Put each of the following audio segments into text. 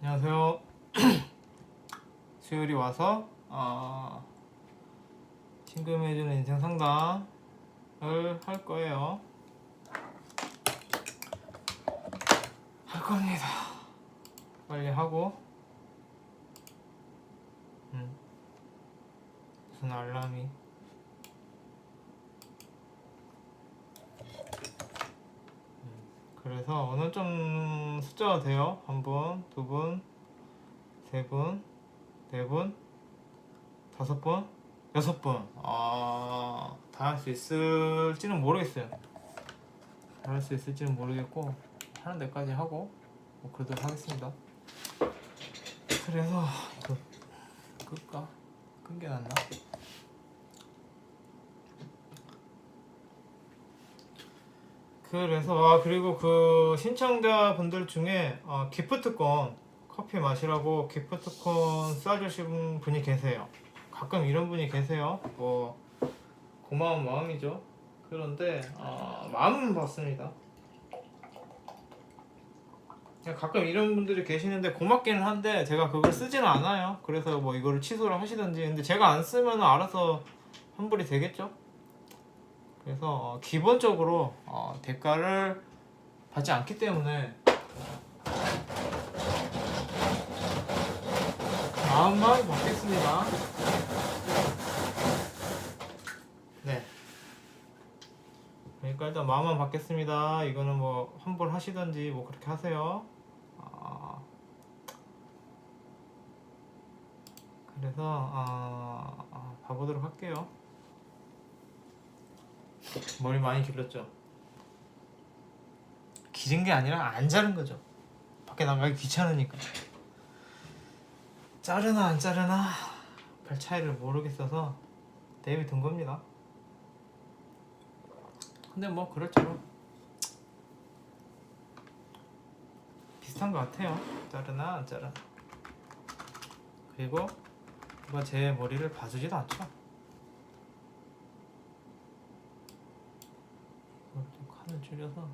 안녕하세요. 수요일이 와서 친구해주는 인생 상담을 할 거예요. 할 겁니다. 빨리 하고. 무슨 알람이? 그래서 오늘 좀 숫자가 돼요. 한 분, 두 분, 세 분, 네 분, 다섯 분, 여섯 분. 다 할 수 있을지는 모르겠어요. 다 할 수 있을지는 모르겠고 하는 데까지 하고 뭐 그러도록 하겠습니다. 그래서 끌까? 끈게 낫나? 그래서 그리고 그 신청자분들 중에 기프트콘 커피 마시라고 기프트콘 쏴주신 분이 계세요. 가끔 이런 분이 계세요. 뭐 고마운 마음이죠. 그런데 마음은 받습니다. 가끔 이런 분들이 계시는데 고맙기는 한데 제가 그걸 쓰지는 않아요. 그래서 뭐 이거를 취소를 하시든지. 근데 제가 안 쓰면 알아서 환불이 되겠죠. 그래서 기본적으로 대가를 받지 않기 때문에 마음만 받겠습니다. 네. 그러니까 일단 마음만 받겠습니다. 이거는 뭐 환불 하시든지 뭐 그렇게 하세요. 그래서 봐보도록 할게요. 머리 많이 길렀죠? 기른 게 아니라 안 자른 거죠. 밖에 나가기 귀찮으니까. 자르나 안 자르나 별 차이를 모르겠어서 대입이 든 겁니다. 근데 뭐 그럴저럴 비슷한 것 같아요. 자르나 안 자르나. 그리고 누가 제 머리를 봐주지도 않죠. 칸을 줄여서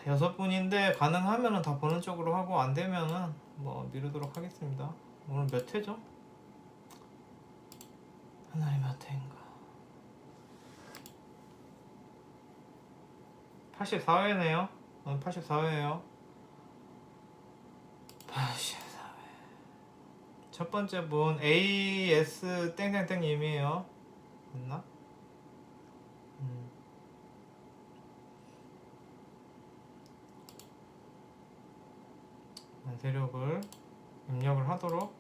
6분인데 가능하면은 다 보는 쪽으로 하고 안 되면은 뭐 미루도록 하겠습니다. 오늘 몇 회죠? 하나의 몇 회인가? 84회네요. 84회예요. 84회. 첫 번째 분 AS 땡땡땡님이에요. 맞나? 세력을 입력을 하도록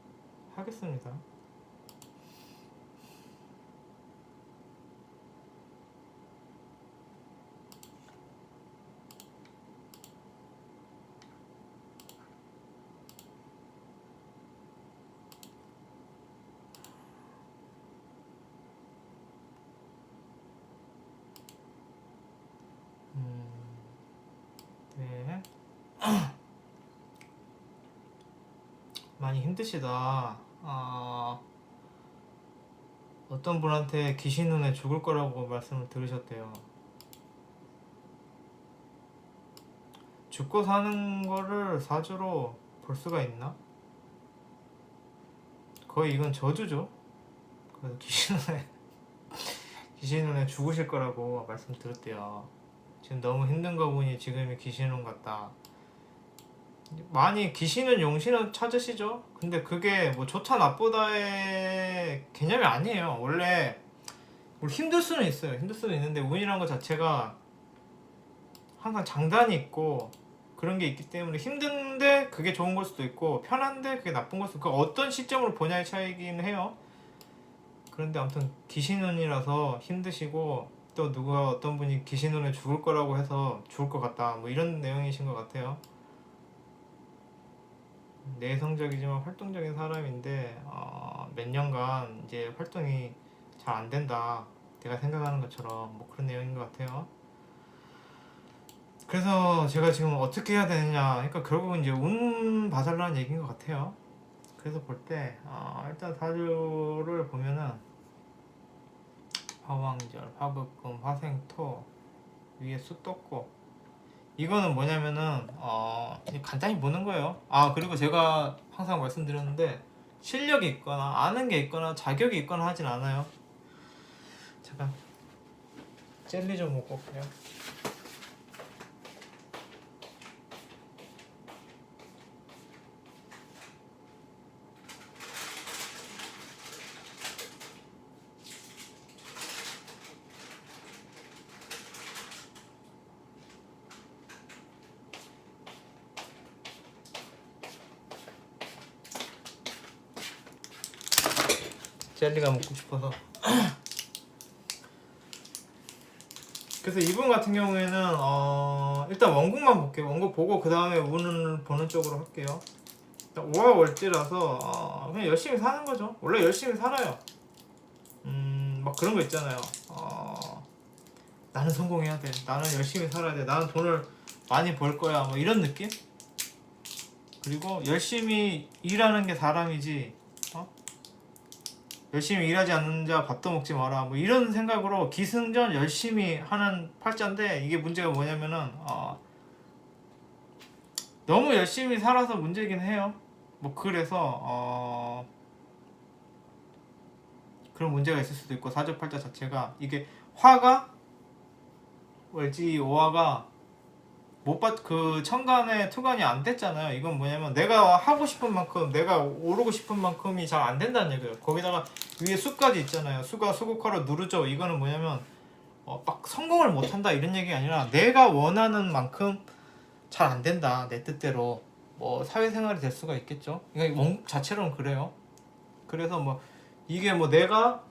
하겠습니다. 네. 많이 힘드시다. 어떤 분한테 귀신 눈에 죽을 거라고 말씀을 들으셨대요. 죽고 사는 거를 사주로 볼 수가 있나? 거의 이건 저주죠. 그래서 귀신 눈에 죽으실 거라고 말씀 들었대요. 지금 너무 힘든 거 보니 지금이 귀신눈 같다. 많이 귀신은 용신은 찾으시죠? 근데 그게 뭐 좋다 나쁘다의 개념이 아니에요. 원래 힘들 수는 있어요. 힘들 수는 있는데 운이란 것 자체가 항상 장단이 있고 그런 게 있기 때문에 힘든데 그게 좋은 걸 수도 있고 편한데 그게 나쁜 걸 수도 있고 어떤 시점으로 보냐의 차이긴 해요. 그런데 아무튼 귀신운이라서 힘드시고 또 누가 어떤 분이 귀신운에 죽을 거라고 해서 죽을 것 같다 뭐 이런 내용이신 것 같아요. 내성적이지만 활동적인 사람인데 몇 년간 이제 활동이 잘 안 된다. 내가 생각하는 것처럼 뭐 그런 내용인 것 같아요. 그래서 제가 지금 어떻게 해야 되느냐. 그러니까 결국은 이제 운 봐달라는 얘기인 것 같아요. 그래서 볼 때 일단 사주를 보면은 화왕절, 화극금, 화생토 위에 수 떴고 이거는 뭐냐면은 그냥 간단히 보는 거예요. 아 그리고 제가 항상 말씀드렸는데 실력이 있거나 아는 게 있거나 자격이 있거나 하진 않아요. 잠깐 젤리 좀 먹고 올게요. 젤리가 먹고 싶어서. 그래서 이분 같은 경우에는 일단 원곡만 볼게요. 원곡 보고 그 다음에 운을 보는 쪽으로 할게요. 일단 5화 월지라서 그냥 열심히 사는 거죠. 원래 열심히 살아요. 막 그런 거 있잖아요. 나는 성공해야 돼. 나는 열심히 살아야 돼. 나는 돈을 많이 벌 거야. 뭐 이런 느낌? 그리고 열심히 일하는 게 사람이지. 열심히 일하지 않는 자 밥도 먹지 마라. 뭐 이런 생각으로 기승전 열심히 하는 팔자인데 이게 문제가 뭐냐면은 너무 열심히 살아서 문제긴 해요. 뭐 그래서 그런 문제가 있을 수도 있고 사주팔자 자체가 이게 화가 월지 오화가 그 천간에 투간이 안 됐잖아요. 이건 뭐냐면 내가 하고 싶은 만큼 내가 오르고 싶은 만큼이 잘 안 된다는 얘기예요. 거기다가 위에 수까지 있잖아요. 수가 수국화로 누르죠. 이거는 뭐냐면 막 성공을 못한다 이런 얘기가 아니라 내가 원하는 만큼 잘 안 된다. 내 뜻대로 뭐 사회생활이 될 수가 있겠죠. 이거 원국 자체로는 그래요. 그래서 뭐 이게 뭐 내가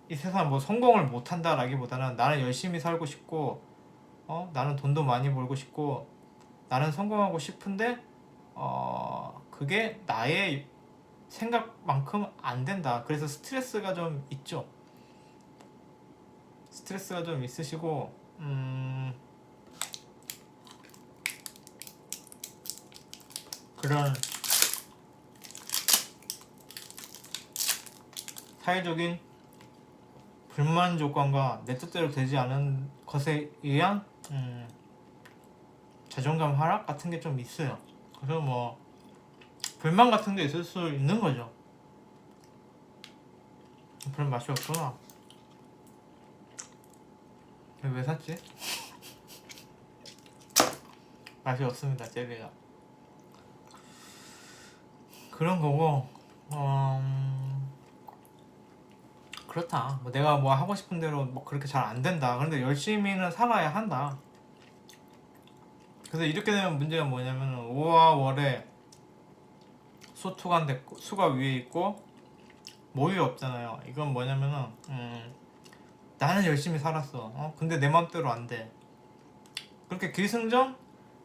이 세상 뭐 성공을 못한다라기보다는 나는 열심히 살고 싶고 나는 돈도 많이 벌고 싶고 나는 성공하고 싶은데 그게 나의 생각만큼 안 된다. 그래서 스트레스가 좀 있죠. 스트레스가 좀 있으시고 그런 사회적인 불만 조건과 내 뜻대로 되지 않은 것에 의한 자존감 하락 같은 게 좀 있어요. 그래서 뭐 불만 같은 게 있을 수 있는 거죠. 별 맛이 없구나. 왜 샀지? 맛이 없습니다, 젤리가. 그런 거고, 그렇다. 뭐 내가 뭐 하고 싶은 대로 뭐 그렇게 잘 안 된다. 그런데 열심히는 살아야 한다. 그래서 이렇게 되면 문제가 뭐냐면 5와 월에 소투가 됐고 수가 위에 있고 모유 없잖아요. 이건 뭐냐면은 나는 열심히 살았어. 근데 내 맘대로 안 돼. 그렇게 기승전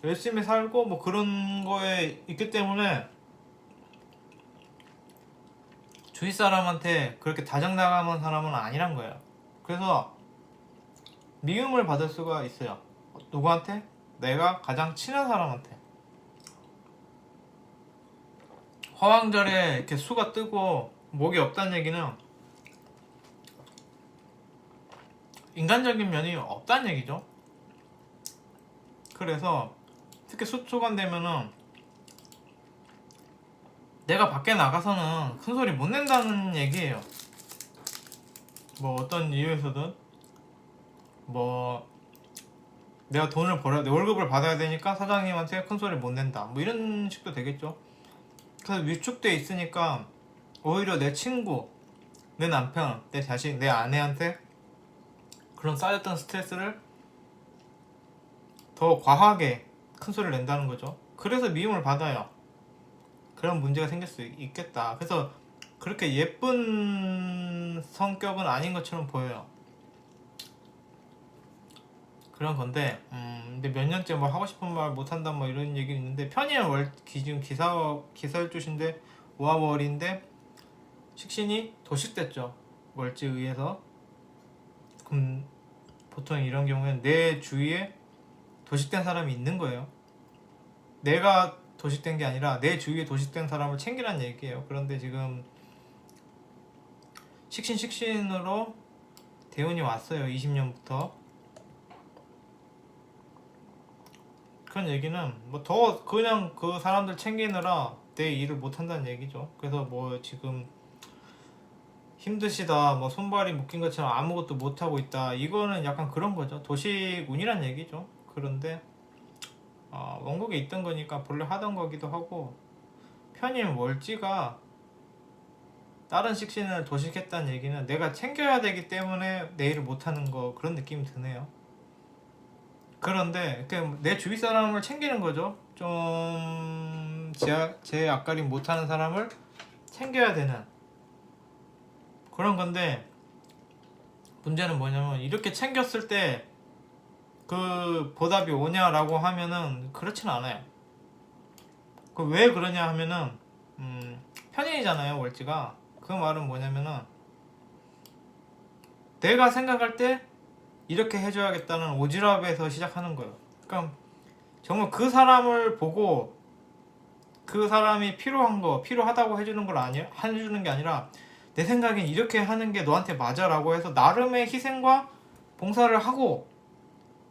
열심히 살고 뭐 그런 거에 있기 때문에 주위 사람한테 그렇게 다정다감한 사람은 아니란 거예요. 그래서 미움을 받을 수가 있어요. 누구한테? 내가 가장 친한 사람한테. 화왕절에 이렇게 수가 뜨고 목이 없다는 얘기는 인간적인 면이 없다는 얘기죠. 그래서 특히 수초간 되면은 내가 밖에 나가서는 큰 소리 못 낸다는 얘기예요. 뭐 어떤 이유에서든 뭐 내가 돈을 벌어야 돼, 월급을 받아야 되니까 사장님한테 큰 소리 못 낸다. 뭐 이런 식도 되겠죠. 그래서 위축돼 있으니까 오히려 내 친구, 내 남편, 내 자식, 내 아내한테 그런 쌓였던 스트레스를 더 과하게 큰 소리를 낸다는 거죠. 그래서 미움을 받아요. 그런 문제가 생길 수 있겠다. 그래서 그렇게 예쁜 성격은 아닌 것처럼 보여요. 그런 건데, 근데 몇 년째 뭐 하고 싶은 말 못한다 뭐 이런 얘기 있는데, 편의는 지금 기사일주신데 5화월인데 식신이 도식됐죠. 월지 의해서. 그럼 보통 이런 경우에는 내 주위에 도식된 사람이 있는 거예요. 내가 도식된 게 아니라 내 주위에 도식된 사람을 챙기란 얘기예요. 그런데 지금 식신으로 대운이 왔어요. 20년부터. 그런 얘기는 뭐 더 그냥 그 사람들 챙기느라 내 일을 못 한다는 얘기죠. 그래서 뭐 지금 힘드시다, 뭐 손발이 묶인 것처럼 아무것도 못 하고 있다, 이거는 약간 그런 거죠. 도식운이란 얘기죠. 그런데 원국에 있던 거니까 본래 하던 거기도 하고, 편인 월지가 다른 식신을 도식했다는 얘기는 내가 챙겨야 되기 때문에 내 일을 못 하는 거, 그런 느낌이 드네요. 그런데 내 주위 사람을 챙기는 거죠. 좀 제 앞가림 못하는 사람을 챙겨야 되는 그런 건데, 문제는 뭐냐면 이렇게 챙겼을 때 그 보답이 오냐라고 하면은 그렇진 않아요. 그 왜 그러냐 하면은 편인이잖아요, 월지가. 그 말은 뭐냐면은 내가 생각할 때 이렇게 해줘야겠다는 오지랖에서 시작하는 거예요. 그러니까 정말 그 사람을 보고 그 사람이 필요하다고 해주는 걸 해주는 게 아니라, 내 생각엔 이렇게 하는 게 너한테 맞아라고 해서 나름의 희생과 봉사를 하고,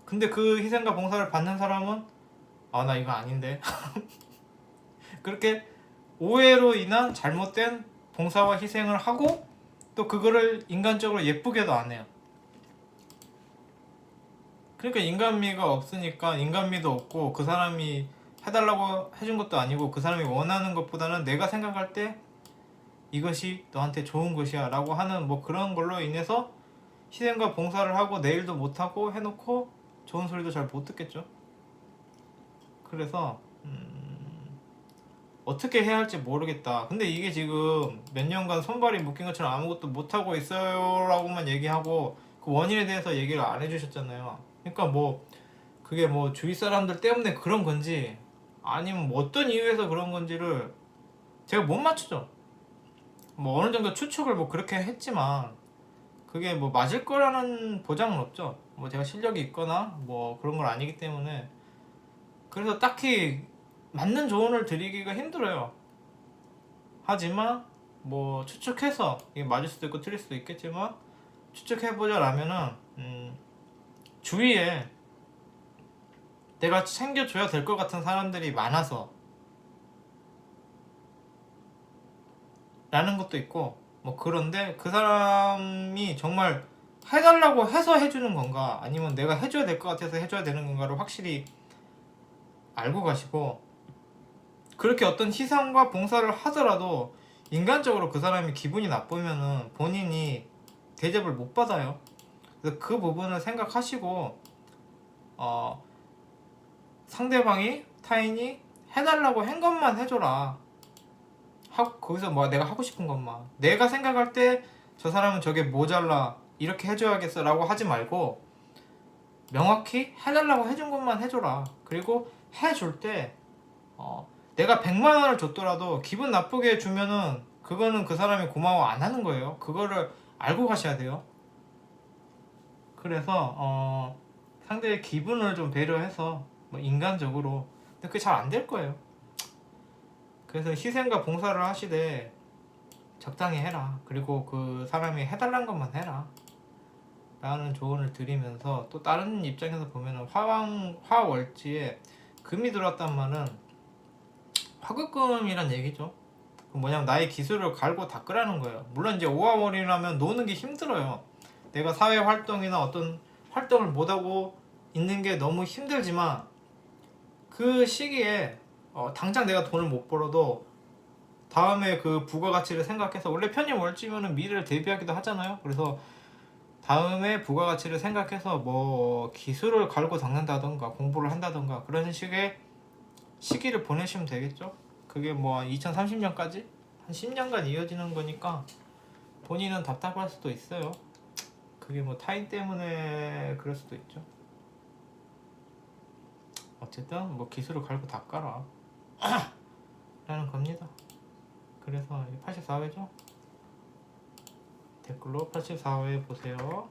근데 그 희생과 봉사를 받는 사람은 나 이거 아닌데 그렇게 오해로 인한 잘못된 봉사와 희생을 하고, 또 그거를 인간적으로 예쁘게도 안 해요. 그러니까 인간미가 없으니까, 인간미도 없고, 그 사람이 해달라고 해준 것도 아니고, 그 사람이 원하는 것보다는 내가 생각할 때 이것이 너한테 좋은 것이야 라고 하는 뭐 그런 걸로 인해서 희생과 봉사를 하고 내일도 못하고 해놓고 좋은 소리도 잘 못 듣겠죠. 그래서 어떻게 해야 할지 모르겠다. 근데 이게 지금 몇 년간 손발이 묶인 것처럼 아무것도 못하고 있어요 라고만 얘기하고 그 원인에 대해서 얘기를 안 해주셨잖아요. 그러니까 뭐 그게 뭐 주위 사람들 때문에 그런 건지, 아니면 뭐 어떤 이유에서 그런 건지를 제가 못 맞추죠. 뭐 어느 정도 추측을 뭐 그렇게 했지만 그게 뭐 맞을 거라는 보장은 없죠. 뭐 제가 실력이 있거나 뭐 그런 건 아니기 때문에. 그래서 딱히 맞는 조언을 드리기가 힘들어요. 하지만 뭐 추측해서, 이게 맞을 수도 있고 틀릴 수도 있겠지만 추측해보자라면은 주위에 내가 챙겨줘야 될 것 같은 사람들이 많아서 라는 것도 있고, 뭐 그런데 그 사람이 정말 해달라고 해서 해주는 건가, 아니면 내가 해줘야 될 것 같아서 해줘야 되는 건가를 확실히 알고 가시고, 그렇게 어떤 희생과 봉사를 하더라도 인간적으로 그 사람이 기분이 나쁘면은 본인이 대접을 못 받아요. 그래서 그 부분을 생각하시고 상대방이, 타인이 해달라고 한 것만 해줘라. 거기서 뭐 내가 하고 싶은 것만, 내가 생각할 때 저 사람은 저게 모자라 이렇게 해줘야겠어 라고 하지 말고, 명확히 해달라고 해준 것만 해줘라. 그리고 해줄 때 내가 100만 원을 줬더라도 기분 나쁘게 주면은 그거는 그 사람이 고마워 안 하는 거예요. 그거를 알고 가셔야 돼요. 그래서 상대의 기분을 좀 배려해서 뭐 인간적으로, 근데 그게 잘 안 될 거예요. 그래서 희생과 봉사를 하시되 적당히 해라. 그리고 그 사람이 해달라는 것만 해라 라는 조언을 드리면서, 또 다른 입장에서 보면은 화월지에 금이 들어왔단 말은 화급금이란 얘기죠. 뭐냐면 나의 기술을 갈고 닦으라는 거예요. 물론 이제 5화월이라면 노는 게 힘들어요. 내가 사회 활동이나 어떤 활동을 못하고 있는 게 너무 힘들지만, 그 시기에 당장 내가 돈을 못 벌어도 다음에 그 부가가치를 생각해서, 원래 편입월지면은 미래를 대비하기도 하잖아요. 그래서 다음에 부가가치를 생각해서 뭐 기술을 갈고 닦는다던가 공부를 한다던가 그런 식의 시기를 보내시면 되겠죠. 그게 뭐 2030년까지 한 10년간 이어지는 거니까 본인은 답답할 수도 있어요. 그게 뭐 타인 때문에 그럴 수도 있죠. 어쨌든 뭐 기술을 갈고 닦아라 라는 겁니다. 그래서 84회죠. 댓글로 84회 보세요.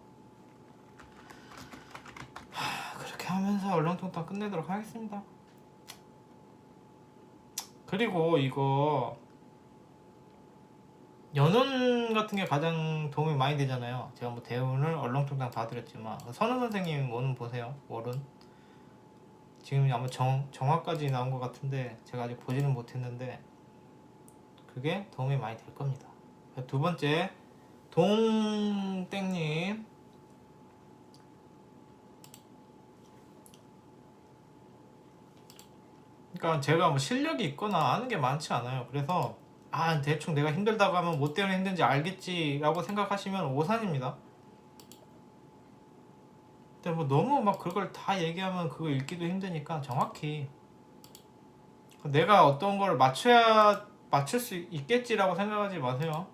그렇게 하면서 얼렁뚱땅 끝내도록 하겠습니다. 그리고 이거 연운 같은 게 가장 도움이 많이 되잖아요. 제가 뭐 대운을 얼렁뚱땅 다 드렸지만, 선우 선생님 원운 보세요. 월운 지금 아마 정화까지 나온 것 같은데 제가 아직 보지는 못했는데 그게 도움이 많이 될 겁니다. 두 번째, 동땡님. 그러니까 제가 뭐 실력이 있거나 아는 게 많지 않아요. 그래서 대충 내가 힘들다고 하면 뭐 때문에 힘든지 알겠지라고 생각하시면 오산입니다. 근데 뭐 너무 막 그걸 다 얘기하면 그거 읽기도 힘드니까 정확히 내가 어떤 걸 맞출 수 있겠지라고 생각하지 마세요.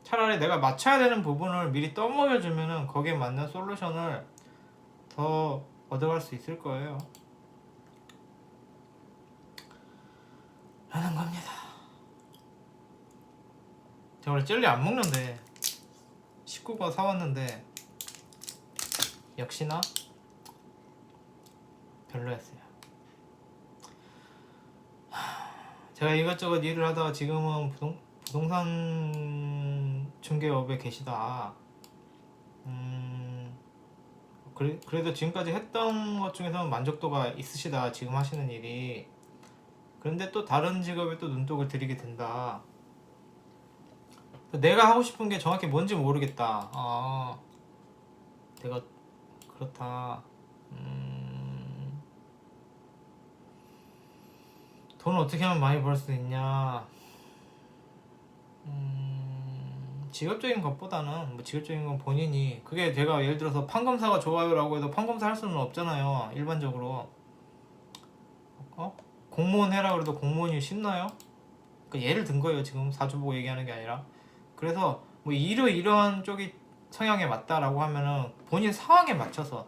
차라리 내가 맞춰야 되는 부분을 미리 떠먹여주면은 거기에 맞는 솔루션을 더 얻어갈 수 있을 거예요. 라는 겁니다. 제가 원래 젤리 안 먹는데 식구가 사왔는데 역시나 별로였어요. 제가 이것저것 일을 하다가 지금은 부동산 중개업에 계시다. 그래도 지금까지 했던 것 중에서는 만족도가 있으시다. 지금 하시는 일이. 그런데 또 다른 직업에 또 눈독을 들이게 된다. 내가 하고 싶은 게 정확히 뭔지 모르겠다. 내가 그렇다. 돈을 어떻게 하면 많이 벌 수 있냐? 직업적인 것보다는 뭐 직업적인 건 본인이 그게 제가 예를 들어서 판검사가 좋아요라고 해서 판검사 할 수는 없잖아요. 일반적으로 공무원 해라 그래도 공무원이 쉽나요? 그러니까 예를 든 거예요. 지금 사주 보고 얘기하는 게 아니라. 그래서 뭐 이러한 쪽이 성향에 맞다라고 하면은 본인 상황에 맞춰서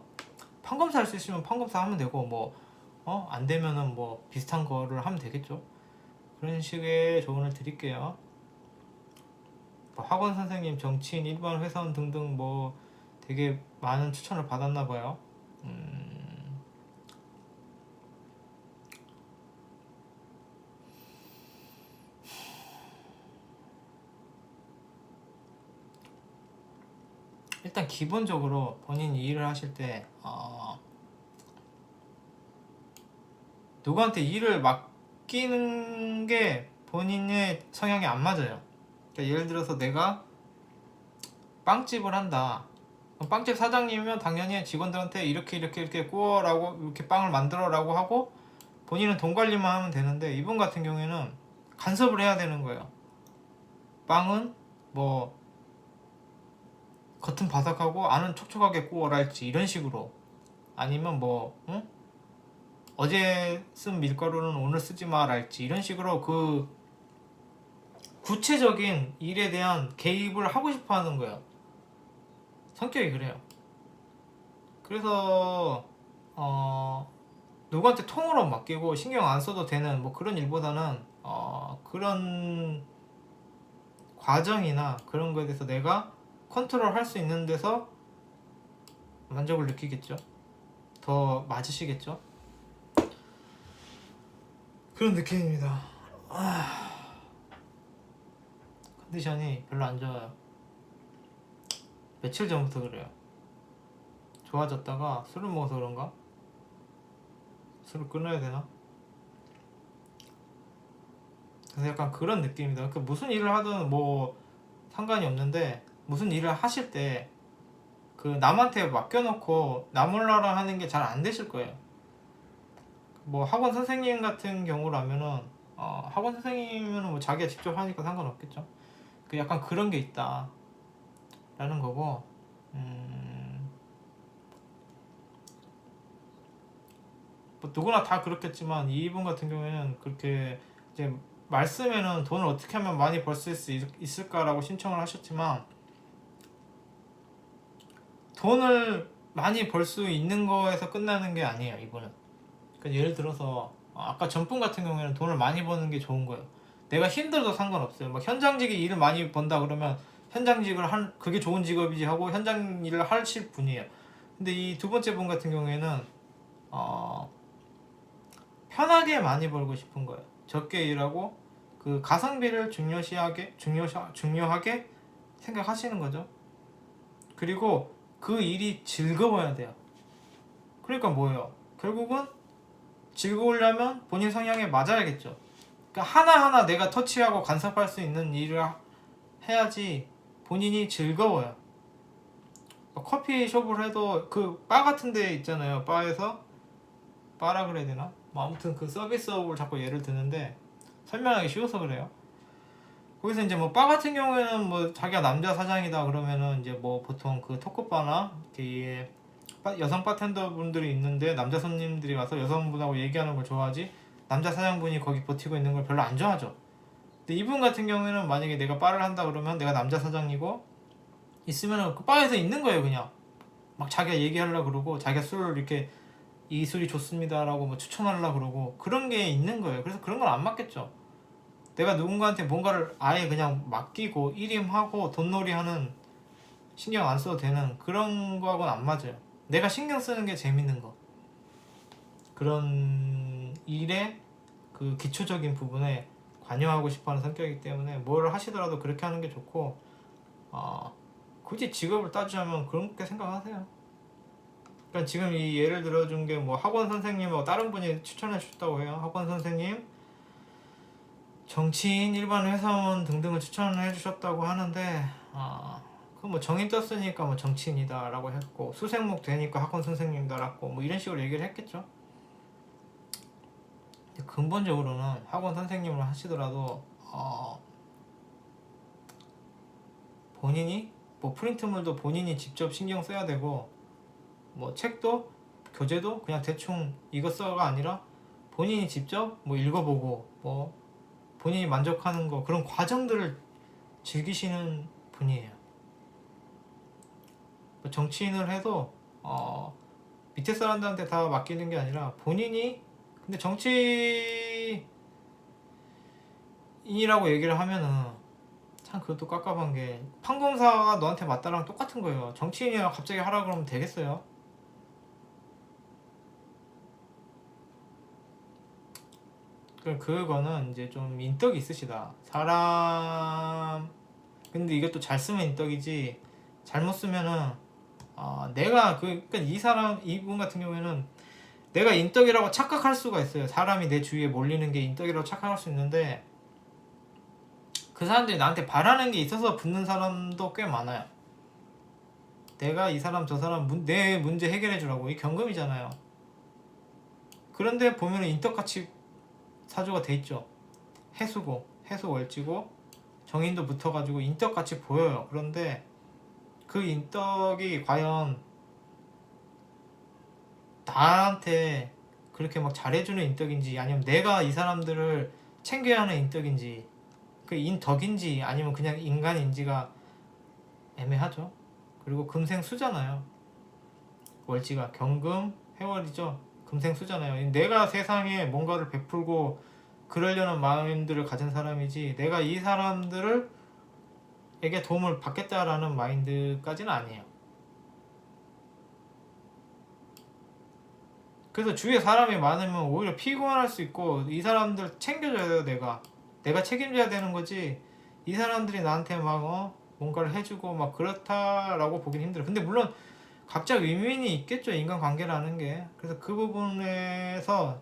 판검사 할 수 있으면 판검사 하면 되고 뭐 안 되면은 뭐 비슷한 거를 하면 되겠죠. 그런 식의 조언을 드릴게요. 뭐 학원 선생님, 정치인, 일반 회사원 등등 뭐 되게 많은 추천을 받았나 봐요. 일단 기본적으로 본인이 일을 하실 때 누구한테 일을 맡기는 게 본인의 성향에 안 맞아요. 그러니까 예를 들어서 내가 빵집을 한다. 빵집 사장님이면 당연히 직원들한테 이렇게 구워라고 이렇게 빵을 만들어라고 하고 본인은 돈 관리만 하면 되는데 이분 같은 경우에는 간섭을 해야 되는 거예요. 빵은 뭐 겉은 바삭하고 안은 촉촉하게 구워라 할지 이런 식으로 아니면 뭐 어제 쓴 밀가루는 오늘 쓰지 말할지 이런 식으로 그 구체적인 일에 대한 개입을 하고 싶어 하는 거예요. 성격이 그래요. 그래서 누구한테 통으로 맡기고 신경 안 써도 되는 뭐 그런 일보다는 그런 과정이나 그런 거에 대해서 내가 컨트롤 할 수 있는 데서 만족을 느끼겠죠. 더 맞으시겠죠. 그런 느낌입니다. 컨디션이 별로 안 좋아요. 며칠 전부터 그래요. 좋아졌다가 술을 먹어서 그런가? 술을 끊어야 되나? 그래서 약간 그런 느낌입니다. 그 무슨 일을 하든 뭐 상관이 없는데 무슨 일을 하실 때 그 남한테 맡겨놓고 나 몰라라 하는 게 잘 안 되실 거예요. 뭐 학원 선생님 같은 경우라면은 학원 선생님은 뭐 자기가 직접 하니까 상관없겠죠. 그 약간 그런 게 있다 라는 거고 뭐 누구나 다 그렇겠지만 이분 같은 경우에는 그렇게 이제 말씀에는 돈을 어떻게 하면 많이 벌 수 있을까라고 신청을 하셨지만 돈을 많이 벌 수 있는 거에서 끝나는 게 아니에요. 이분은. 그러니까 예를 들어서 아까 전분 같은 경우에는 돈을 많이 버는 게 좋은 거예요. 내가 힘들어도 상관없어요. 막 현장직이 일을 많이 번다 그러면 현장직을 그게 좋은 직업이지 하고 현장 일을 하실 분이에요. 근데 이 두 번째 분 같은 경우에는 편하게 많이 벌고 싶은 거예요. 적게 일하고 그 가성비를 중요하게 생각하시는 거죠. 그리고 그 일이 즐거워야 돼요. 그러니까 뭐예요? 결국은 즐거우려면 본인 성향에 맞아야겠죠. 그러니까 하나하나 내가 터치하고 간섭할 수 있는 일을 해야지 본인이 즐거워요. 커피숍을 해도 그 바 같은 데 있잖아요. 바에서 바라 그래야 되나? 뭐 아무튼 그 서비스업을 자꾸 예를 드는데 설명하기 쉬워서 그래요. 거기서 이제 뭐 바 같은 경우에는 뭐 자기가 남자 사장이다 그러면은 이제 뭐 보통 그 토크바나 이렇게 여성 바텐더 분들이 있는데 남자 손님들이 와서 여성분하고 얘기하는 걸 좋아하지 남자 사장분이 거기 버티고 있는 걸 별로 안 좋아하죠. 근데 이분 같은 경우에는 만약에 내가 바를 한다 그러면 내가 남자 사장이고 있으면은 그 바에서 있는 거예요. 그냥 막 자기가 얘기하려고 그러고 자기가 술을 이렇게 이 술이 좋습니다라고 뭐 추천하려고 그러고 그런 게 있는 거예요. 그래서 그런 건 안 맞겠죠. 내가 누군가한테 뭔가를 아예 그냥 맡기고 일임하고 돈놀이하는 신경 안 써도 되는 그런 거하고는 안 맞아요. 내가 신경 쓰는 게 재밌는 거. 그런 일의 그 기초적인 부분에 관여하고 싶어하는 성격이기 때문에 뭘 하시더라도 그렇게 하는 게 좋고 굳이 직업을 따지자면 그렇게 생각하세요. 그러니까 지금 이 예를 들어준 게 뭐 학원 선생님하고 다른 분이 추천해 주셨다고 해요. 학원 선생님, 정치인, 일반 회사원 등등을 추천해 주셨다고 하는데 그 뭐 정인 떴으니까 뭐 정치인이다라고 했고 수생목 되니까 학원 선생님다라고 뭐 이런 식으로 얘기를 했겠죠. 근본적으로는 학원 선생님을 하시더라도 본인이 뭐 프린트물도 본인이 직접 신경 써야 되고 뭐 책도 교재도 그냥 대충 이거 써가 아니라 본인이 직접 뭐 읽어보고 뭐 본인이 만족하는 거 그런 과정들을 즐기시는 분이에요. 뭐 정치인을 해도 밑에 사람들한테 다 맡기는 게 아니라 본인이 근데 정치인이라고 얘기를 하면은 참 그것도 깝깝한 게 판검사가 너한테 맞다랑 똑같은 거예요. 정치인이랑 갑자기 하라 그러면 되겠어요? 그거는 이제 좀 인덕이 있으시다. 사람 근데 이것도 잘 쓰면 인덕이지 잘못 쓰면은 내가 그러니까 이분 같은 경우에는 내가 인덕이라고 착각할 수가 있어요. 사람이 내 주위에 몰리는 게 인덕이라고 착각할 수 있는데 그 사람들이 나한테 바라는 게 있어서 붙는 사람도 꽤 많아요. 내가 이 사람 저 사람 내 문제 해결해 주라고 이 경금이잖아요. 그런데 보면은 인덕같이 사주가 돼 있죠. 해수고 해수 월지고 정인도 붙어가지고 인덕같이 보여요. 그런데 그 인덕이 과연 나한테 그렇게 막 잘해주는 인덕인지 아니면 내가 이 사람들을 챙겨야 하는 인덕인지 그 인덕인지 아니면 그냥 인간인지가 애매하죠. 그리고 금생수잖아요. 월지가 경금 해월이죠. 금생수잖아요. 내가 세상에 뭔가를 베풀고 그러려는 마인드를 가진 사람이지 내가 이 사람들을 에게 도움을 받겠다라는 마인드까지는 아니에요. 그래서 주위에 사람이 많으면 오히려 피곤할 수 있고 이 사람들 챙겨줘야 돼요. 내가 책임져야 되는 거지 이 사람들이 나한테 막 뭔가를 해주고 막 그렇다라고 보긴 힘들어요. 근데 물론 각자 의미는 있겠죠. 인간관계라는 게. 그래서 그 부분에서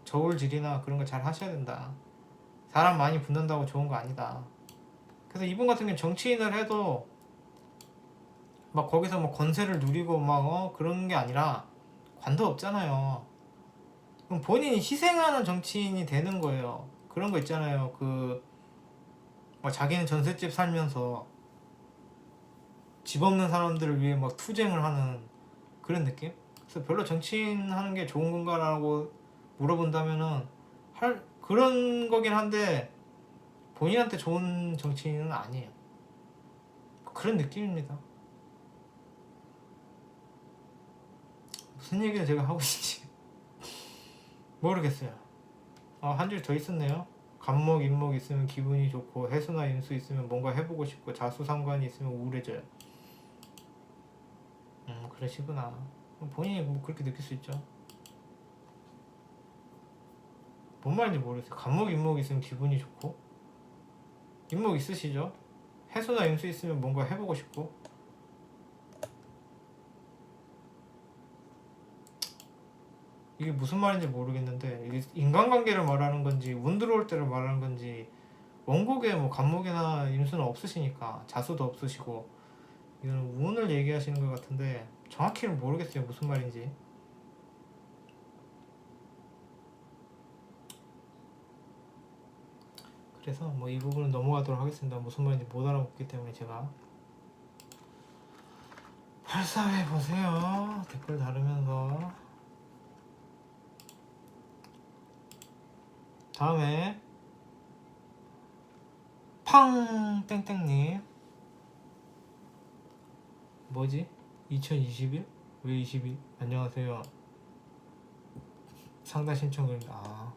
저울질이나 그런 거 잘 하셔야 된다. 사람 많이 붙는다고 좋은 거 아니다. 그래서 이분 같은 경우는 정치인을 해도 막 거기서 뭐 권세를 누리고 막 그런 게 아니라 관도 없잖아요. 그럼 본인이 희생하는 정치인이 되는 거예요. 그런 거 있잖아요. 막 자기는 전셋집 살면서 집 없는 사람들을 위해 막 투쟁을 하는 그런 느낌? 그래서 별로 정치인 하는 게 좋은 건가라고 물어본다면은 그런 거긴 한데 본인한테 좋은 정치인은 아니에요. 그런 느낌입니다. 무슨 얘기를 제가 하고 있는지 모르겠어요. 한 줄 더 있었네요. 간목, 인목 있으면 기분이 좋고 해수나 인수 있으면 뭔가 해보고 싶고 자수상관이 있으면 우울해져요. 그러시구나. 본인이 뭐 그렇게 느낄 수 있죠. 뭔 말인지 모르겠어요. 간목, 인목 있으면 기분이 좋고 인목 있으시죠? 해수나 인수 있으면 뭔가 해보고 싶고 이게 무슨 말인지 모르겠는데 이게 인간관계를 말하는 건지 운 들어올 때를 말하는 건지 원곡에 뭐 간목이나 임수는 없으시니까 자수도 없으시고 이거는 운을 얘기하시는 것 같은데 정확히는 모르겠어요 무슨 말인지. 그래서 뭐 이 부분은 넘어가도록 하겠습니다. 무슨 말인지 못 알아듣기 때문에 제가 84회 보세요. 댓글 다루면서 다음에 팡 땡땡님 뭐지? 2021? 왜 22? 안녕하세요. 상담 신청입니다. 아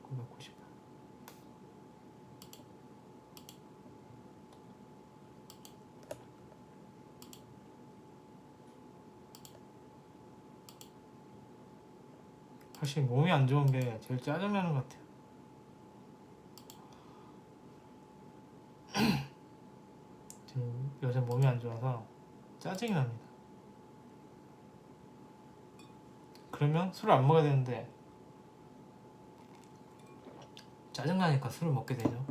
990. 사실 몸이 안 좋은 게 제일 짜증나는 것 같아요. 지금 요새 몸이 안 좋아서 짜증이 납니다. 그러면 술을 안 먹어야 되는데 짜증나니까 술을 먹게 되죠.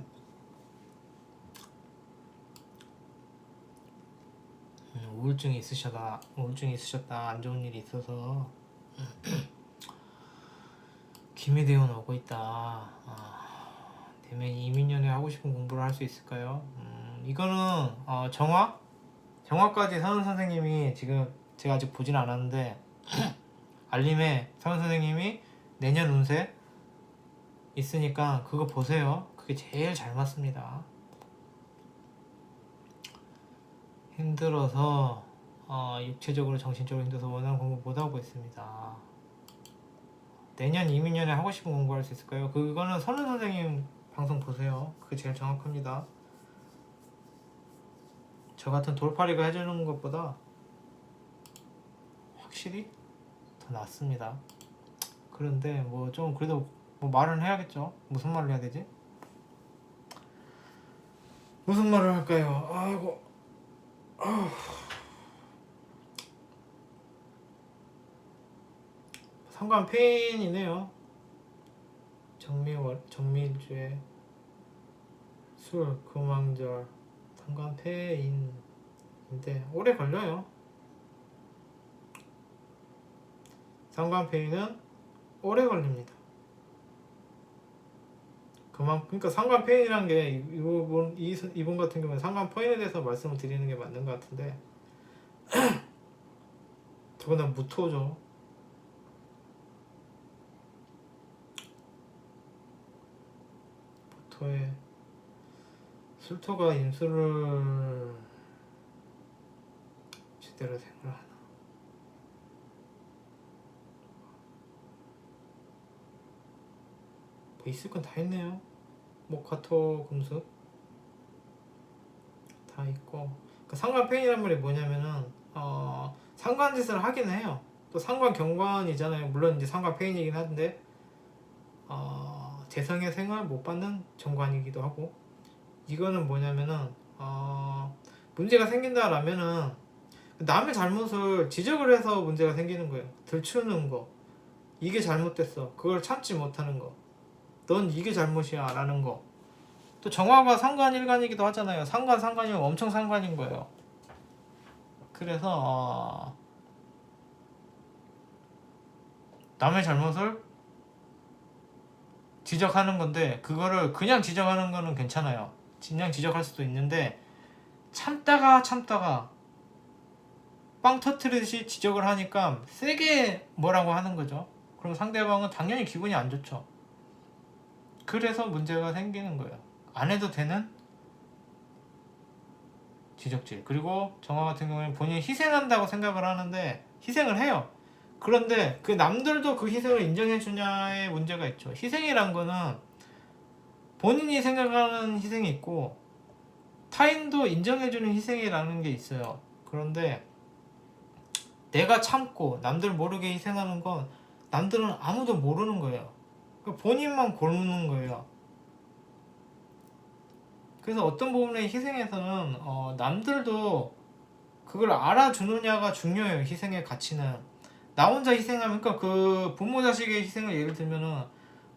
우울증이 있으셨다 안 좋은 일이 있어서 김희대원 오고 있다. 대면이 이민연애 하고 싶은 공부를 할 수 있을까요? 이거는 정화까지 서은 선생님이 지금 제가 아직 보진 않았는데 알림에 서은 선생님이 내년 운세 있으니까 그거 보세요. 그게 제일 잘 맞습니다. 힘들어서 육체적으로 정신적으로 힘들어서 원하는 공부 못하고 있습니다. 내년 이민년에 하고 싶은 공부할 수 있을까요? 그거는 선우 선생님 방송 보세요. 그게 제일 정확합니다. 저 같은 돌팔이가 해주는 것보다 확실히 더 낫습니다. 그런데 뭐 좀 그래도 뭐 말은 해야겠죠. 무슨 말을 해야 되지? 무슨 말을 할까요? 아이고 상관 폐인이네요. 정밀주에 술 금왕절 상관 폐인인데 오래 걸려요. 상관 폐인은 오래 걸립니다. 그러니까 상관 폐인이란 게 이분 같은 경우는 상관 폐인에 대해서 말씀을 드리는 게 맞는 것 같은데 더구나 무토죠. 무토에 술토가 임수를 제대로 생각하나. 뭐 있을 건 다 있네요. 목화토 금수 다 있고. 그 상관폐인이란 말이 뭐냐면은 상관짓을 하긴 해요. 또 상관 경관이잖아요. 물론 이제 상관폐인이긴 한데 재성의 생을 못 받는 정관이기도 하고. 이거는 뭐냐면은 문제가 생긴다라면은 남의 잘못을 지적을 해서 문제가 생기는 거예요. 들추는 거, 이게 잘못됐어, 그걸 참지 못하는 거, 넌 이게 잘못이야 라는 거. 또 정화가 상관일간이기도 하잖아요. 상관이면 엄청 상관인 거예요. 그래서 남의 잘못을 지적하는 건데 그거를 그냥 지적하는 거는 괜찮아요. 그냥 지적할 수도 있는데 참다가 빵 터트리듯이 지적을 하니까 세게 뭐라고 하는 거죠. 그럼 상대방은 당연히 기분이 안 좋죠. 그래서 문제가 생기는 거예요. 안 해도 되는 지적질. 그리고 정화 같은 경우에는 본인이 희생한다고 생각을 하는데 희생을 해요. 그런데 그 남들도 그 희생을 인정해 주냐의 문제가 있죠. 희생이란 거는 본인이 생각하는 희생이 있고 타인도 인정해 주는 희생이라는 게 있어요. 그런데 내가 참고 남들 모르게 희생하는 건 남들은 아무도 모르는 거예요. 본인만 고르는 거예요. 그래서 어떤 부분의 희생에서는 남들도 그걸 알아주느냐가 중요해요. 희생의 가치는 나 혼자 희생하면, 그러니까 그 부모 자식의 희생을 예를 들면은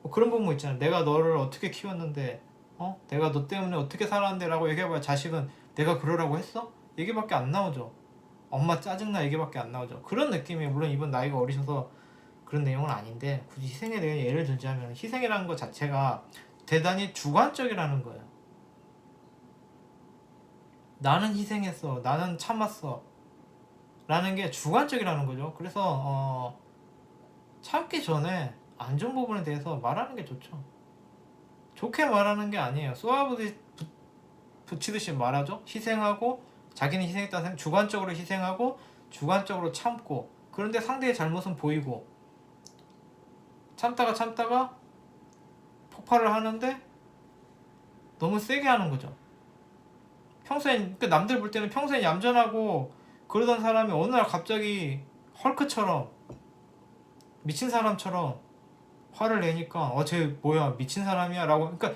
뭐 그런 부모 있잖아. 내가 너를 어떻게 키웠는데, 내가 너 때문에 어떻게 살았는데라고 얘기해봐야 자식은 내가 그러라고 했어? 얘기밖에 안 나오죠. 엄마 짜증나 얘기밖에 안 나오죠. 그런 느낌이, 물론 이번 나이가 어리셔서 그런 내용은 아닌데, 굳이 희생에 대해 예를 들자면 희생이라는 것 자체가 대단히 주관적이라는 거예요. 나는 희생했어, 나는 참았어 라는 게 주관적이라는 거죠. 그래서 참기 전에 안 좋은 부분에 대해서 말하는 게 좋죠. 좋게 말하는 게 아니에요. 붙이듯이 말하죠. 희생하고, 자기는 희생했다는 생각, 주관적으로 희생하고 주관적으로 참고, 그런데 상대의 잘못은 보이고 참다가 폭발을 하는데 너무 세게 하는 거죠. 평소에, 그러니까 남들 볼 때는 평소에 얌전하고 그러던 사람이 어느 날 갑자기 헐크처럼, 미친 사람처럼 화를 내니까 쟤 뭐야 미친 사람이야 라고, 그러니까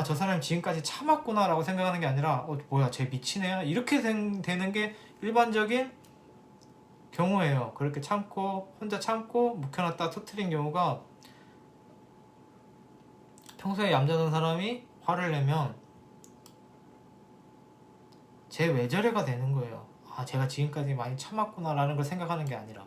저 사람이 지금까지 참았구나 라고 생각하는 게 아니라 뭐야 쟤 미친애야 이렇게 되는 게 일반적인 경우예요. 그렇게 참고, 혼자 참고 묵혀놨다 터트린 경우가, 평소에 얌전한 사람이 화를 내면 쟤 왜 저래가 되는 거예요. 제가 지금까지 많이 참았구나 라는 걸 생각하는 게 아니라,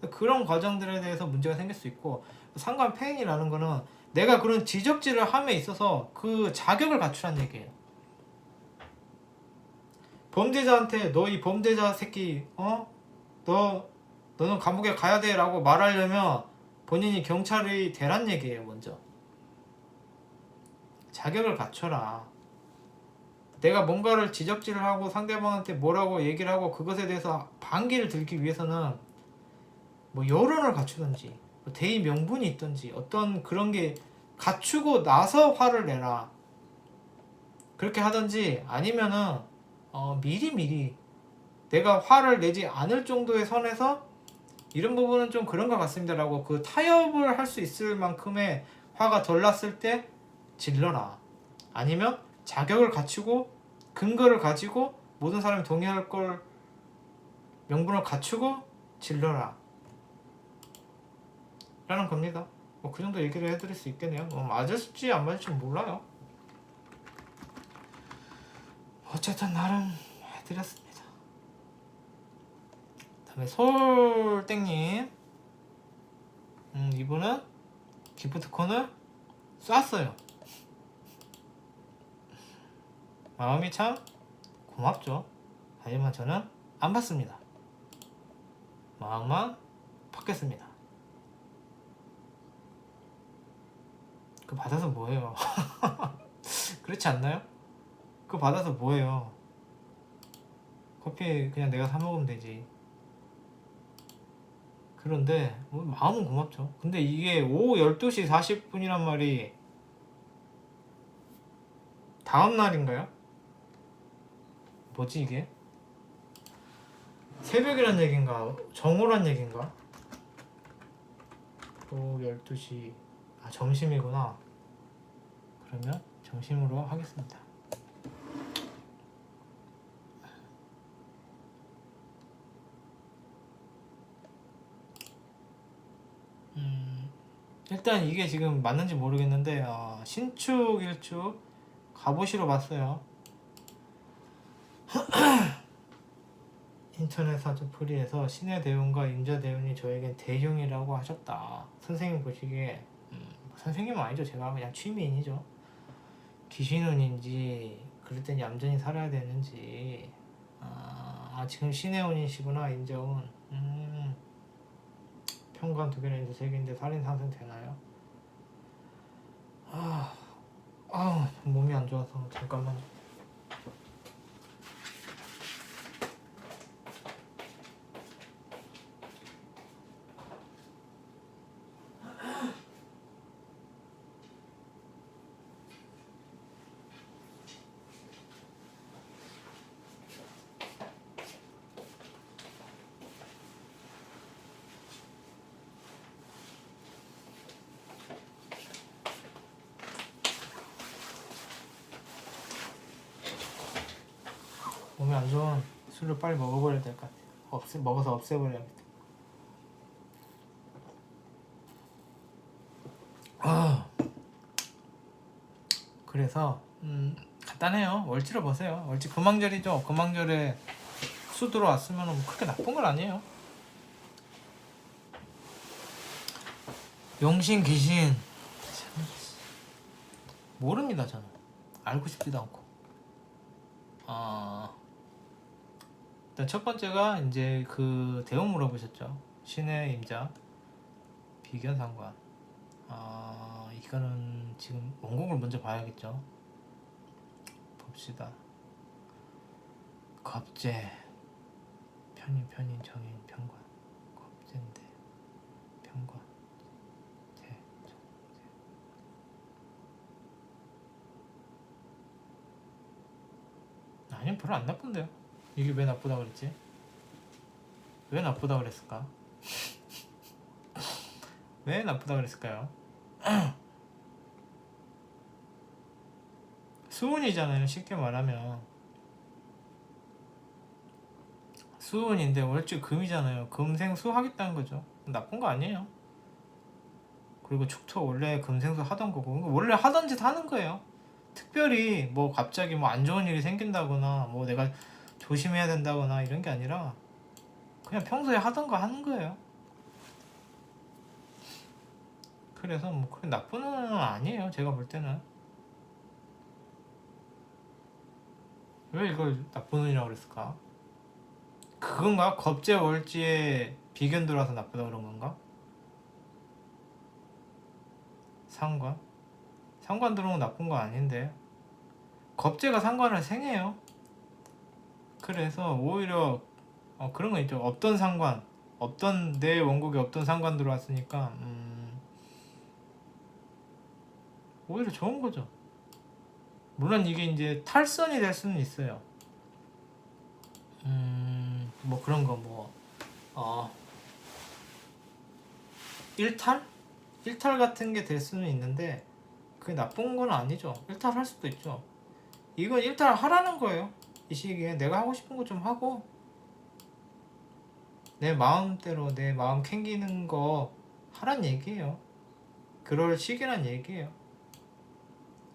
그런 과정들에 대해서 문제가 생길 수 있고, 상관 패인이라는 거는 내가 그런 지적질을 함에 있어서 그 자격을 갖추란 얘기예요. 범죄자한테 너 이 범죄자 새끼 너는 감옥에 가야 돼 라고 말하려면 본인이 경찰이 되란 얘기예요. 먼저 자격을 갖춰라. 내가 뭔가를 지적질을 하고 상대방한테 뭐라고 얘기를 하고 그것에 대해서 반기를 들기 위해서는 뭐 여론을 갖추든지 뭐 대의 명분이 있든지 어떤 그런 게 갖추고 나서 화를 내라. 그렇게 하든지, 아니면은 미리 내가 화를 내지 않을 정도의 선에서 이런 부분은 좀 그런 것 같습니다 라고 그 타협을 할 수 있을 만큼의 화가 덜 났을 때 질러라. 아니면 자격을 갖추고 근거를 가지고 모든 사람이 동의할 걸 명분을 갖추고 질러라 라는 겁니다. 뭐 그 정도 얘기를 해드릴 수 있겠네요. 맞을지 안 맞을지 몰라요. 어쨌든 나름 해드렸습니다. 다음에 솔땡님, 이분은 기프트콘을 쐈어요. 마음이 참 고맙죠. 하지만 저는 안 받습니다. 마음만 받겠습니다. 그거 받아서 뭐해요? 그렇지 않나요? 그거 받아서 뭐해요? 커피 그냥 내가 사 먹으면 되지. 그런데 마음은 고맙죠. 근데 이게 오후 12시 40분이란 말이 다음 날인가요? 뭐지 이게? 새벽이란 얘긴가? 정오란 얘긴가? 오후 12시 점심이구나. 그러면 점심으로 하겠습니다. 일단 이게 지금 맞는지 모르겠는데 신축 1축 가보시러 봤어요. 인터넷 사전 프리에서 신의 대운과 임자 대운이 저에겐 대흉이라고 하셨다. 선생님 보시기에 선생님은 아니죠. 제가 그냥 취미인이죠. 귀신운인지 그럴 땐 얌전히 살아야 되는지. 지금 신의 운이시구나. 임자운. 평관 2개나 인수 3개인데 살인 상승 되나요? 몸이 안 좋아서 잠깐만. 몸이 안 좋은 술을 빨리 먹어버려야 될 것 같아요. 먹어서 없애버려야겠다. 그래서 간단해요. 월지를 보세요. 월지 금왕절이죠. 금왕절에 수 들어왔으면 뭐 그렇게 나쁜 건 아니에요. 용신 귀신 모릅니다. 저는 알고 싶지도 않고. 일단 첫 번째가 이제 그 대웅 물어보셨죠. 신의 임자 비견상관. 이거는 지금 원곡을 먼저 봐야겠죠. 봅시다. 겁제 편인 정인 편관 겁제인데 편관 아니 별로 안 나쁜데요. 이게 왜 나쁘다 그랬지? 왜 나쁘다 그랬을까? 왜 나쁘다 그랬을까요? 수운이잖아요. 쉽게 말하면 수운인데 월주 금이잖아요. 금생수 하겠다는 거죠. 나쁜 거 아니에요. 그리고 축토 원래 금생수 하던 거고 원래 하던 짓 하는 거예요. 특별히 뭐 갑자기 뭐 안 좋은 일이 생긴다거나 뭐 내가 조심해야 된다거나 이런 게 아니라 그냥 평소에 하던 거 하는 거예요. 그래서 뭐 그게 나쁜 건 아니에요. 제가 볼 때는. 왜 이걸 나쁜 운이라고 그랬을까? 그건가? 겁제 월지에 비견 들어와서 나쁘다 그런 건가? 상관? 상관 들어오면 나쁜 거 아닌데 겁제가 상관을 생해요. 그래서 오히려 그런 거 있죠. 없던 상관, 없던 내 원곡에 없던 상관 들어왔으니까 오히려 좋은 거죠. 물론 이게 이제 탈선이 될 수는 있어요. 뭐 그런 거 일탈? 일탈 같은 게 될 수는 있는데 그게 나쁜 건 아니죠. 일탈할 수도 있죠. 이건 일탈 하라는 거예요. 이 시기에 내가 하고 싶은 거 좀 하고 내 마음대로 내 마음 캥기는 거 하란 얘기예요. 그럴 시기란 얘기예요.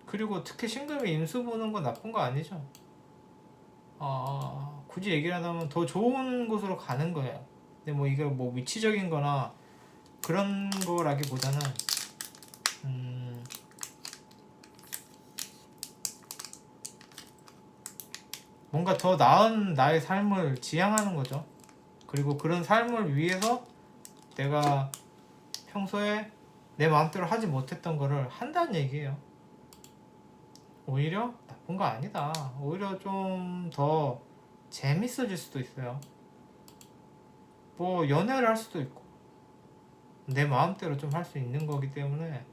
그리고 특히 신금이 임수 보는 건 나쁜 거 아니죠. 굳이 얘기를 하자면 더 좋은 곳으로 가는 거예요. 근데 뭐 이게 뭐 위치적인 거나 그런 거라기보다는 뭔가 더 나은 나의 삶을 지향하는 거죠. 그리고 그런 삶을 위해서 내가 평소에 내 마음대로 하지 못했던 거를 한다는 얘기예요. 오히려 나쁜 거 아니다. 오히려 좀 더 재밌어질 수도 있어요. 뭐 연애를 할 수도 있고 내 마음대로 좀 할 수 있는 거기 때문에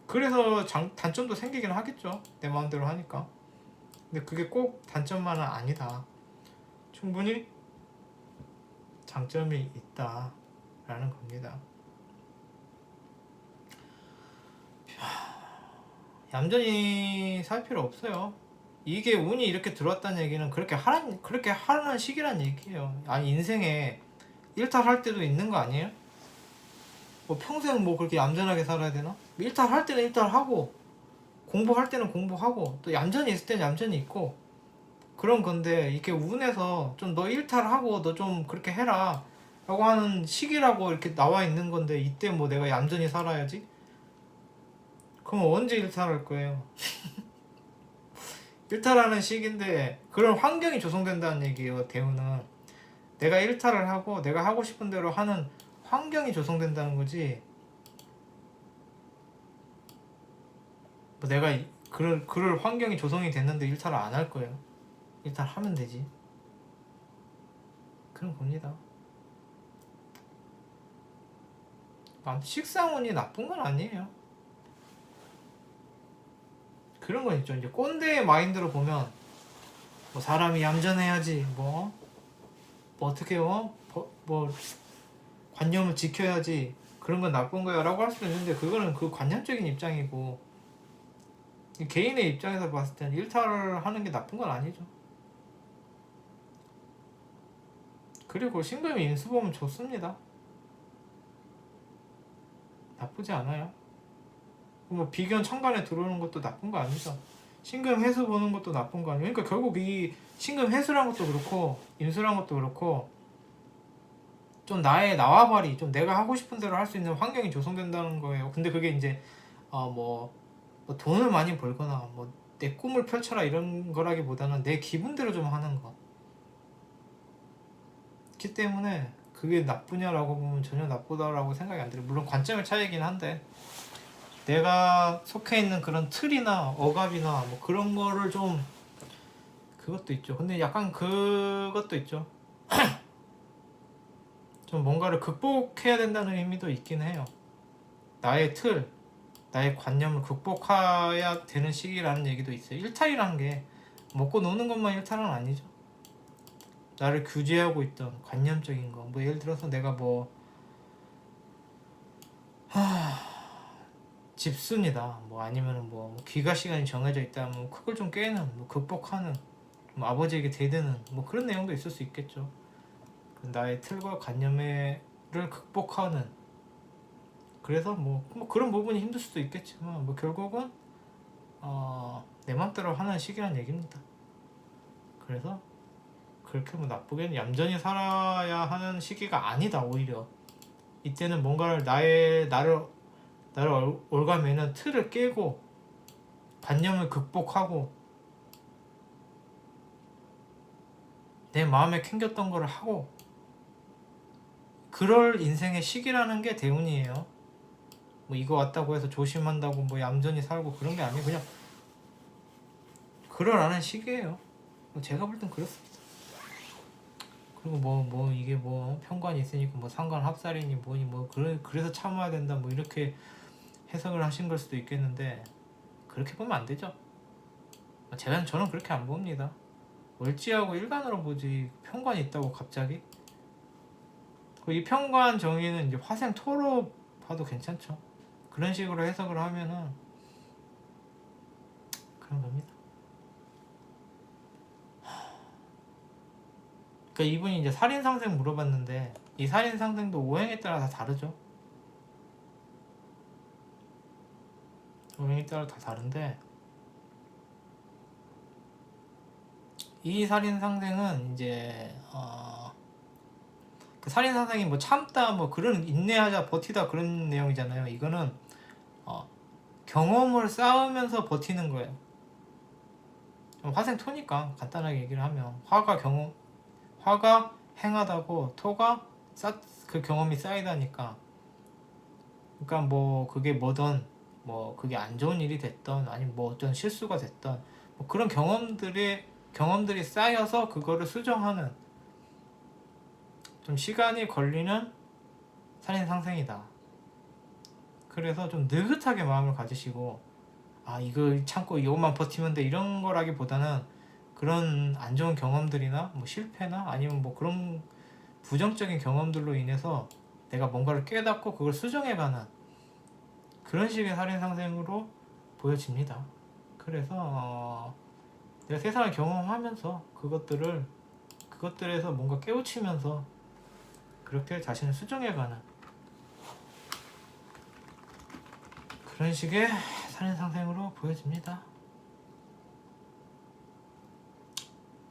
그래서 단점도 생기긴 하겠죠. 내 마음대로 하니까. 근데 그게 꼭 단점만은 아니다. 충분히 장점이 있다라는 겁니다. 얌전히 살 필요 없어요. 이게 운이 이렇게 들어왔다는 얘기는 그렇게 하라는 시기란 얘기예요. 아니 인생에 일탈할 때도 있는 거 아니에요? 뭐 평생 뭐 그렇게 얌전하게 살아야 되나? 일탈할 때는 일탈하고 공부할 때는 공부하고 또 얌전히 있을 때는 얌전히 있고 그런 건데 이렇게 운에서 좀 너 일탈하고 너 좀 그렇게 해라 라고 하는 시기라고 이렇게 나와 있는 건데 이때 뭐 내가 얌전히 살아야지? 그럼 언제 일탈할 거예요? 일탈하는 시기인데 그런 환경이 조성된다는 얘기예요. 대우는 내가 일탈을 하고 내가 하고 싶은 대로 하는 환경이 조성된다는 거지. 뭐 내가 그럴 환경이 조성이 됐는데 일탈을 안 할 거예요. 일탈하면 되지. 그런 겁니다. 식상운이 나쁜 건 아니에요. 그런 건 있죠. 이제 꼰대의 마인드로 보면 뭐 사람이 얌전해야지 뭐 어떻게 뭐 관념을 지켜야지 그런 건 나쁜 거야 라고 할 수는 있는데 그거는 그 관념적인 입장이고 개인의 입장에서 봤을 때는 일탈을 하는 게 나쁜 건 아니죠. 그리고 신금이 인수 보면 좋습니다. 나쁘지 않아요. 뭐 비견 천간에 들어오는 것도 나쁜 거 아니죠. 신금 해수 보는 것도 나쁜 거 아니에요. 그러니까 결국 이 신금 해수란 것도 그렇고 임수란 것도 그렇고 좀 나의 나와바리, 좀 내가 하고 싶은 대로 할 수 있는 환경이 조성된다는 거예요. 근데 그게 이제 뭐 돈을 많이 벌거나 뭐 내 꿈을 펼쳐라 이런 거라기보다는 내 기분대로 좀 하는 거. 그렇기 때문에 그게 나쁘냐라고 보면 전혀 나쁘다라고 생각이 안 들어요. 물론 관점의 차이긴 한데 내가 속해 있는 그런 틀이나 억압이나 뭐 그런 거를 좀 그것도 있죠. 근데 약간 그것도 있죠. 좀 뭔가를 극복해야 된다는 의미도 있긴 해요. 나의 틀, 나의 관념을 극복해야 되는 시기라는 얘기도 있어요. 일탈이라는 게 먹고 노는 것만 일탈은 아니죠. 나를 규제하고 있던 관념적인 거, 뭐 예를 들어서 내가 뭐 집순이다, 뭐 아니면은 뭐 귀가 시간이 정해져 있다면 그걸 좀 깨는, 뭐 극복하는, 좀 아버지에게 대드는 뭐 그런 내용도 있을 수 있겠죠. 나의 틀과 관념을 극복하는. 그래서 뭐 그런 부분이 힘들 수도 있겠지만 뭐 결국은 내 맘대로 하는 시기란 얘기입니다. 그래서 그렇게 뭐 나쁘게는 얌전히 살아야 하는 시기가 아니다. 오히려 이때는 뭔가를 나를 올가매는 틀을 깨고 관념을 극복하고 내 마음에 캥겼던 거를 하고 그럴 인생의 시기라는 게 대운이에요. 뭐 이거 왔다고 해서 조심한다고 뭐 얌전히 살고 그런 게 아니에요. 그냥 그러라는 시기예요. 제가 볼 땐 그렇습니다. 그리고 뭐 이게 뭐 편관이 있으니까 뭐 상관 합살이니 뭐니 뭐 그래서 참아야 된다 뭐 이렇게 해석을 하신 걸 수도 있겠는데 그렇게 보면 안 되죠. 저는 그렇게 안 봅니다. 월지하고 일간으로 보지 편관이 있다고 갑자기. 이 편관 정의는 이제 화생 토로 봐도 괜찮죠. 그런 식으로 해석을 하면은 그런 겁니다. 그러니까 이분이 이제 살인 상생 물어봤는데 이 살인 상생도 오행에 따라 다 다르죠. 오행에 따라 다 다른데 이 살인 상생은 이제 그 살인 상생이 뭐 참다 뭐 그런 인내하자 버티다 그런 내용이잖아요. 이거는 경험을 쌓으면서 버티는 거예요. 화생 토니까 간단하게 얘기를 하면 화가 행하다고 토가 그 경험이 쌓이다니까. 그러니까 뭐 그게 뭐든 뭐 그게 안 좋은 일이 됐던 아니면 뭐 어떤 실수가 됐던 뭐 그런 경험들이 쌓여서 그거를 수정하는 좀 시간이 걸리는 살인 상생이다. 그래서 좀 느긋하게 마음을 가지시고 이거 참고 이것만 버티면 돼 이런 거라기보다는 그런 안 좋은 경험들이나 뭐 실패나 아니면 뭐 그런 부정적인 경험들로 인해서 내가 뭔가를 깨닫고 그걸 수정해가는 그런 식의 살인 상생으로 보여집니다. 그래서 내가 세상을 경험하면서 그것들에서 뭔가 깨우치면서 그렇게 자신을 수정해가는 그런 식의 살인 상생으로 보여집니다.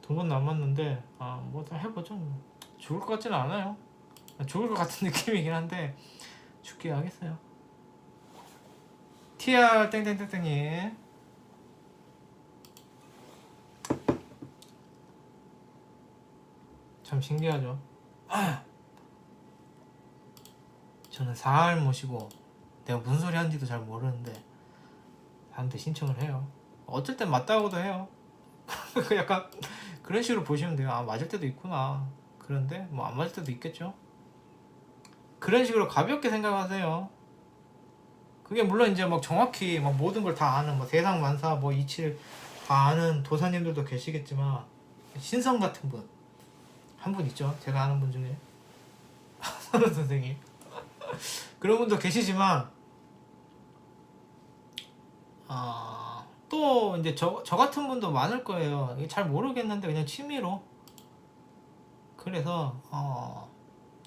두 번 남았는데 뭐 다 해보죠. 죽을 것 같지는 않아요. 죽을 것 같은 느낌이긴 한데 죽게 하겠어요. TR 땡땡땡땡이 참 신기하죠. 저는 사할 모시고 내가 무슨 소리 하는지도 잘 모르는데 사람한테 신청을 해요. 어쩔 땐 맞다고도 해요. 약간 그런 식으로 보시면 돼요. 맞을 때도 있구나. 그런데 뭐 안 맞을 때도 있겠죠. 그런 식으로 가볍게 생각하세요. 그게 물론 이제 막 정확히 막 모든 걸 다 아는 뭐 세상 만사 뭐 이치를 다 아는 도사님들도 계시겠지만 신성 같은 분 한 분 있죠. 제가 아는 분 중에 선우 선생님 그런 분도 계시지만 또 이제 저 같은 분도 많을 거예요. 이게 잘 모르겠는데 그냥 취미로. 그래서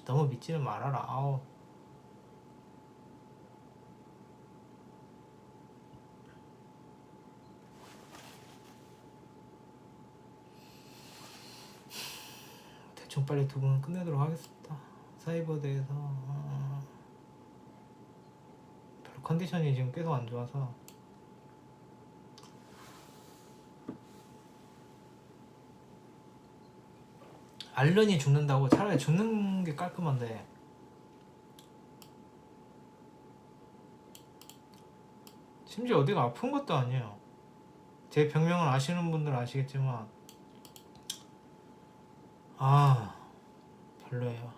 너무 믿지는 말아라. 대충 빨리 두 분 끝내도록 하겠습니다. 사이버에 대해서 별로 컨디션이 지금 계속 안 좋아서 알른이 죽는다고 차라리 죽는 게 깔끔한데 심지어 어디가 아픈 것도 아니에요. 제 병명을 아시는 분들은 아시겠지만 별로예요.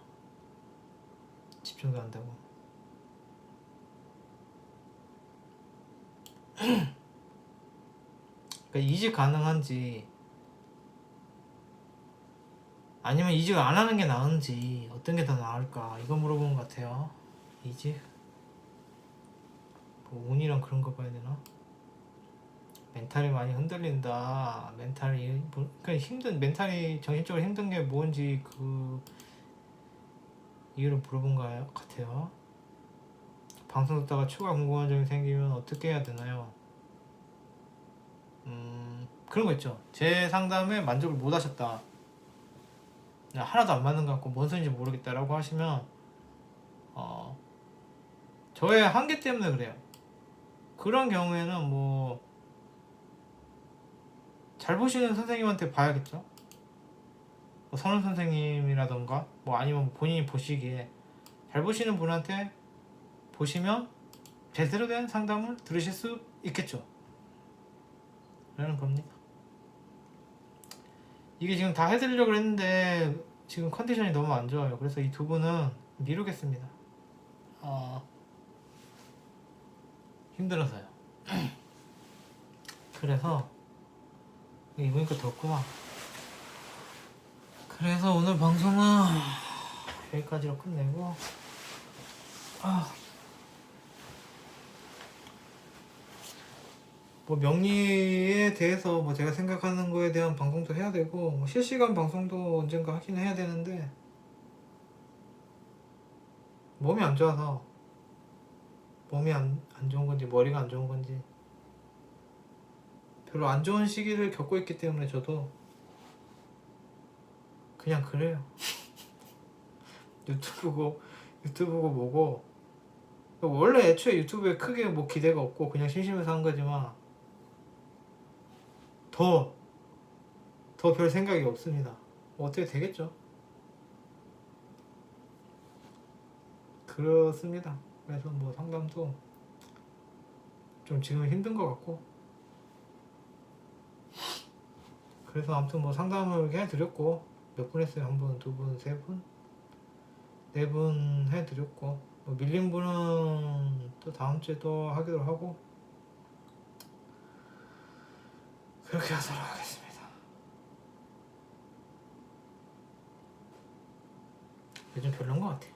집중도 안 되고 그러니까 이직 가능한지 아니면 이직을 안 하는 게 나은지 어떤 게 더 나을까 이거 물어보는 것 같아요. 이직 뭐 운이랑 그런 거 봐야 되나? 멘탈이 많이 흔들린다. 멘탈이 그러니까 멘탈이 정신적으로 힘든 게 뭔지 그 이유를 물어본 것 같아요. 방송 듣다가 추가 궁금한 점이 생기면 어떻게 해야 되나요? 그런 거 있죠. 제 상담에 만족을 못 하셨다. 하나도 안 맞는 것 같고 뭔 소리인지 모르겠다라고 하시면 저의 한계 때문에 그래요. 그런 경우에는 뭐 잘 보시는 선생님한테 봐야겠죠. 뭐 선우 선생님이라던가 뭐 아니면 본인이 보시기에 잘 보시는 분한테 보시면 제대로 된 상담을 들으실 수 있겠죠. 라는 겁니다. 이게 지금 다 해드리려고 했는데 지금 컨디션이 너무 안 좋아요. 그래서 이 두 분은 미루겠습니다. 힘들어서요. 그래서 입으니까 덥구나. 그래서 오늘 방송은 여기까지로 끝내고 뭐 명리에 대해서 뭐 제가 생각하는 거에 대한 방송도 해야 되고 뭐 실시간 방송도 언젠가 하긴 해야 되는데 몸이 안 좋아서 몸이 안 좋은 건지 머리가 안 좋은 건지 별로 안 좋은 시기를 겪고 있기 때문에 저도 그냥 그래요. 유튜브고 뭐고 원래 애초에 유튜브에 크게 뭐 기대가 없고 그냥 심심해서 한 거지만 더 별 생각이 없습니다. 뭐 어떻게 되겠죠. 그렇습니다. 그래서 뭐 상담도 좀 지금 힘든 것 같고 그래서 아무튼 뭐 상담을 해드렸고 몇 분 했어요? 한 분, 두 분, 세 분? 네 분 해드렸고 뭐 밀린 분은 또 다음 주에 또 하기로 하고 그렇게 하도록 하겠습니다. 요즘 별론 것 같아요.